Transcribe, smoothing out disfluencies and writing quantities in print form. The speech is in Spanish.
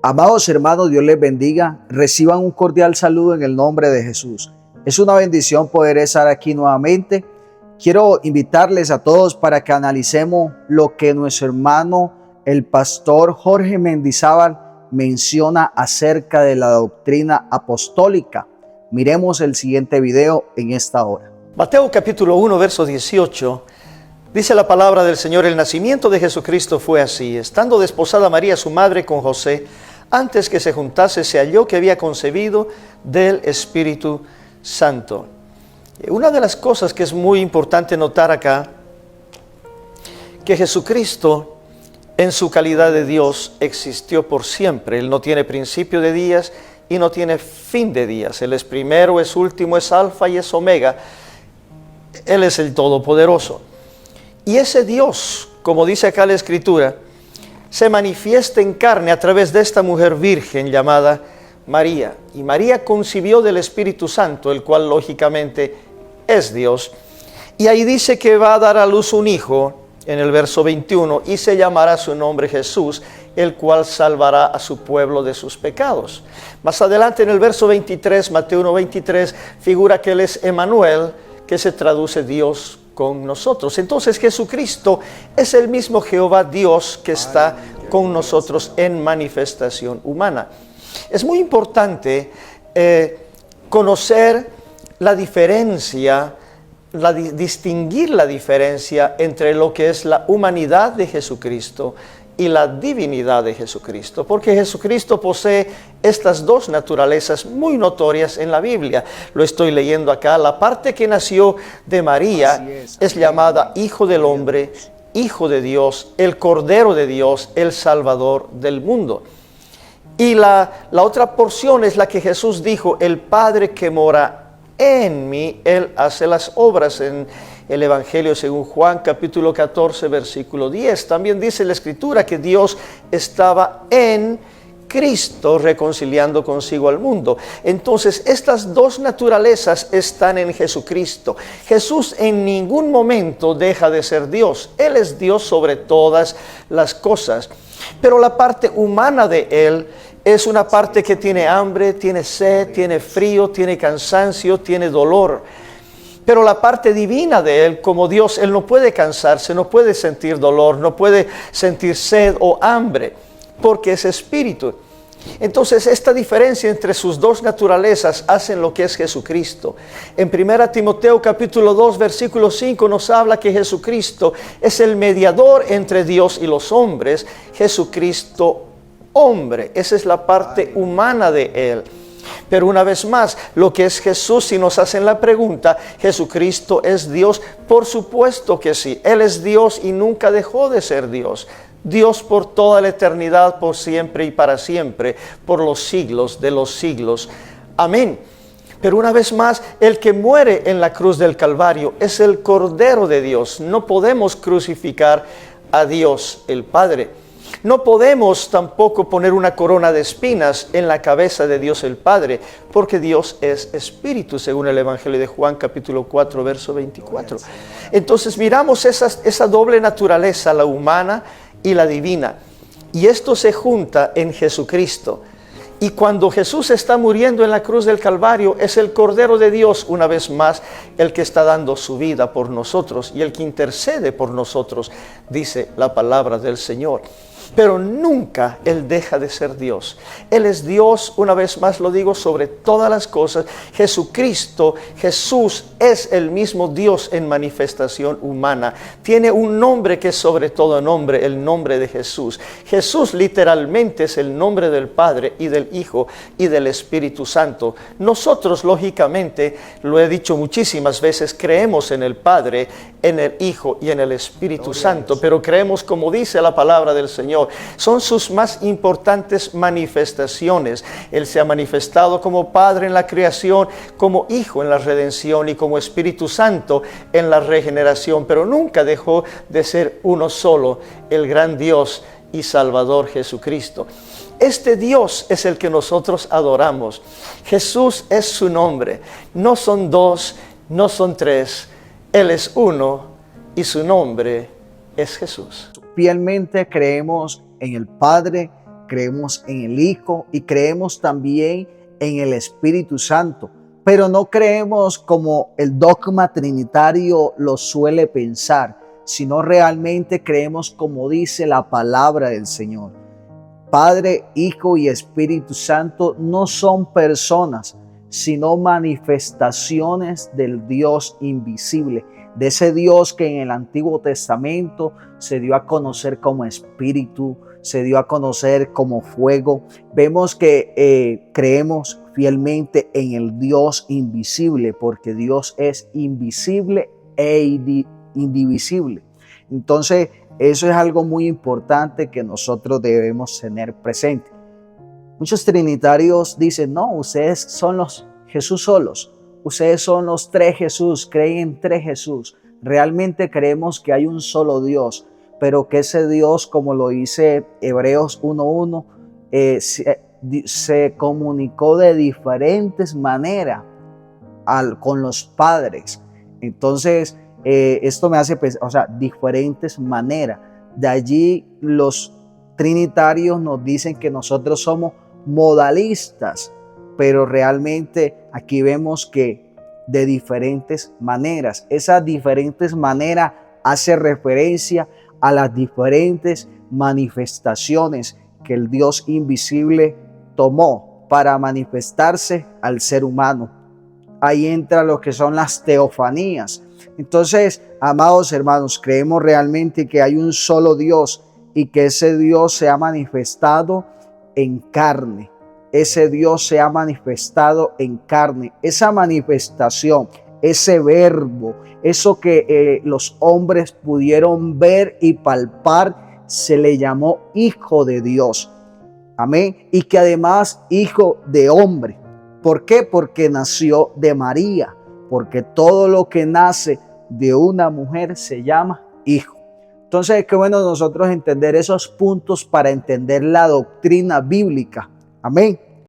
Amados hermanos, Dios les bendiga. Reciban un cordial saludo en el nombre de Jesús. Es una bendición poder estar aquí nuevamente. Quiero invitarles a todos para que analicemos lo que nuestro hermano, el pastor Jorge Mendizábal, menciona acerca de la doctrina apostólica. Miremos el siguiente video en esta hora. Mateo capítulo 1, verso 18, dice la palabra del Señor: el nacimiento de Jesucristo fue así. Estando desposada María, su madre, con José, antes que se juntase, se halló que había concebido del Espíritu Santo. Una de las cosas que es muy importante notar acá, que Jesucristo, en su calidad de Dios, existió por siempre. Él no tiene principio de días y no tiene fin de días. Él es primero, es último, es alfa y es omega. Él es el Todopoderoso. Y ese Dios, como dice acá la Escritura, se manifiesta en carne a través de esta mujer virgen llamada María. Y María concibió del Espíritu Santo, el cual lógicamente es Dios. Y ahí dice que va a dar a luz un hijo, en el verso 21, y se llamará su nombre Jesús, el cual salvará a su pueblo de sus pecados. Más adelante en el verso 23, Mateo 1:23, figura que él es Emmanuel, que se traduce Dios con nosotros. Entonces Jesucristo es el mismo Jehová Dios que está con nosotros en manifestación humana. Es muy importante conocer la diferencia, distinguir la diferencia entre lo que es la humanidad de Jesucristo y la divinidad de Jesucristo, porque Jesucristo posee estas dos naturalezas muy notorias en la Biblia. Lo estoy leyendo acá. La parte que nació de María es llamada Hijo del Hombre, Hijo de Dios, el Cordero de Dios, el Salvador del mundo. Y la otra porción es la que Jesús dijo: el Padre que mora en mí, Él hace las obras, en el Evangelio según Juan capítulo 14 versículo 10. También dice la Escritura que Dios estaba en Cristo reconciliando consigo al mundo. Entonces estas dos naturalezas están en Jesucristo. Jesús en ningún momento deja de ser Dios. Él es Dios sobre todas las cosas. Pero la parte humana de Él es una parte que tiene hambre, tiene sed, tiene frío, tiene cansancio, tiene dolor. Pero la parte divina de Él, como Dios, Él no puede cansarse, no puede sentir dolor, no puede sentir sed o hambre, porque es espíritu. Entonces esta diferencia entre sus dos naturalezas hacen lo que es Jesucristo. En 1 Timoteo capítulo 2 versículo 5 nos habla que Jesucristo es el mediador entre Dios y los hombres. Jesucristo hombre, esa es la parte humana de Él. Pero una vez más, lo que es Jesús, si nos hacen la pregunta, ¿Jesucristo es Dios? Por supuesto que sí. Él es Dios y nunca dejó de ser Dios. Dios por toda la eternidad, por siempre y para siempre, por los siglos de los siglos. Amén. Pero una vez más, el que muere en la cruz del Calvario es el Cordero de Dios. No podemos crucificar a Dios el Padre. No podemos tampoco poner una corona de espinas en la cabeza de Dios el Padre, porque Dios es espíritu, según el Evangelio de Juan capítulo 4, verso 24. Entonces miramos esa doble naturaleza, la humana y la divina, y esto se junta en Jesucristo. Y cuando Jesús está muriendo en la cruz del Calvario, es el Cordero de Dios, una vez más, el que está dando su vida por nosotros y el que intercede por nosotros, dice la palabra del Señor. Pero nunca Él deja de ser Dios. Él es Dios, una vez más lo digo, sobre todas las cosas. Jesucristo, Jesús es el mismo Dios en manifestación humana. Tiene un nombre que es sobre todo nombre, el nombre de Jesús. Jesús literalmente es el nombre del Padre y del Hijo y del Espíritu Santo. Nosotros, lógicamente, lo he dicho muchísimas veces, creemos en el Padre, en el Hijo y en el Espíritu Santo, pero creemos, como dice la palabra del Señor, son sus más importantes manifestaciones. Él se ha manifestado como Padre en la creación, como Hijo en la redención y como Espíritu Santo en la regeneración, pero nunca dejó de ser uno solo, el gran Dios y Salvador Jesucristo. Este Dios es el que nosotros adoramos. Jesús es su nombre. No son dos, no son tres. Él es uno y su nombre es Jesús. Fielmente creemos en el Padre, creemos en el Hijo y creemos también en el Espíritu Santo. Pero no creemos como el dogma trinitario lo suele pensar, sino realmente creemos como dice la palabra del Señor. Padre, Hijo y Espíritu Santo no son personas, sino manifestaciones del Dios invisible, de ese Dios que en el Antiguo Testamento se dio a conocer como Espíritu, se dio a conocer como fuego. Vemos que creemos fielmente en el Dios invisible, porque Dios es invisible e indivisible. Entonces, eso es algo muy importante que nosotros debemos tener presente. Muchos trinitarios dicen, no, ustedes son los Jesús solos, ustedes son los tres Jesús, creen en tres Jesús. Realmente creemos que hay un solo Dios, pero que ese Dios, como lo dice Hebreos 1:1, se comunicó de diferentes maneras con los padres. Entonces, esto me hace pensar, diferentes maneras. De allí los trinitarios nos dicen que nosotros somos modalistas, pero realmente aquí vemos que de diferentes maneras. Esas diferentes maneras hace referencia a las diferentes manifestaciones que el Dios invisible tomó para manifestarse al ser humano. Ahí entra lo que son las teofanías. Entonces, amados hermanos, creemos realmente que hay un solo Dios y que ese Dios se ha manifestado en carne. Ese Dios se ha manifestado en carne. Esa manifestación, ese verbo, eso que los hombres pudieron ver y palpar, se le llamó Hijo de Dios. Amén. Y que además Hijo de hombre. ¿Por qué? Porque nació de María. Porque todo lo que nace de una mujer se llama hijo. Entonces, qué bueno nosotros entender esos puntos para entender la doctrina bíblica. Amén.